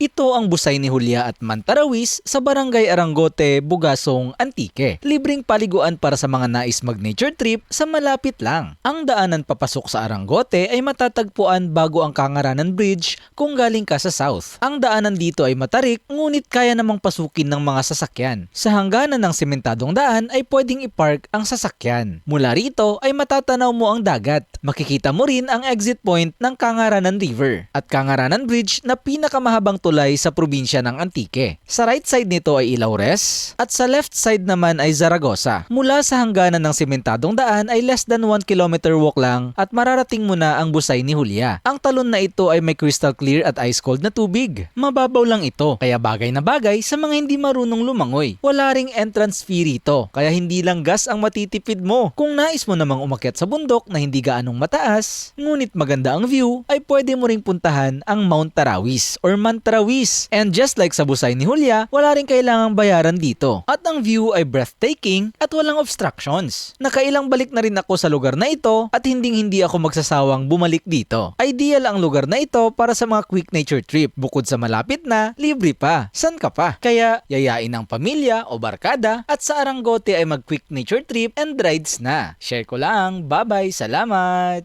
Ito ang Busay ni Julia at Mantarawis sa Barangay Arangote, Bugasong, Antique. Libreng paliguan para sa mga nais mag-nature trip sa malapit lang. Ang daanan papasok sa Arangote ay matatagpuan bago ang Kangaranan Bridge kung galing ka sa south. Ang daanan dito ay matarik ngunit kaya namang pasukin ng mga sasakyan. Sa hangganan ng sementadong daan ay pwedeng ipark ang sasakyan. Mula rito ay matatanaw mo ang dagat. Makikita mo rin ang exit point ng Kangaranan River at Kangaranan Bridge na pinakamahabang tulay sa probinsya ng Antique. Sa right side nito ay Ilaures at sa left side naman ay Zaragoza. Mula sa hangganan ng sementadong daan ay less than 1 kilometer walk lang at mararating mo na ang Busay ni Julia. Ang talon na ito ay may crystal clear at ice cold na tubig. Mababaw lang ito kaya bagay na bagay sa mga hindi marunong lumangoy. Wala ring entrance fee rito kaya hindi lang gas ang matitipid mo. Kung nais mo namang umakyat sa bundok na hindi gaanong mataas ngunit maganda ang view ay pwede mo ring puntahan ang Mount Tarawis or Mantarawis. And just like sa Busay ni Julia, wala rin kailangang bayaran dito. At ang view ay breathtaking at walang obstructions. Nakailang balik na rin ako sa lugar na ito at hindi ako magsasawang bumalik dito. Ideal ang lugar na ito para sa mga quick nature trip. Bukod sa malapit na, libre pa. San ka pa? Kaya yayain ang pamilya o barkada at sa Arangote ay mag quick nature trip and rides na. Share ko lang. Bye-bye. Salamat!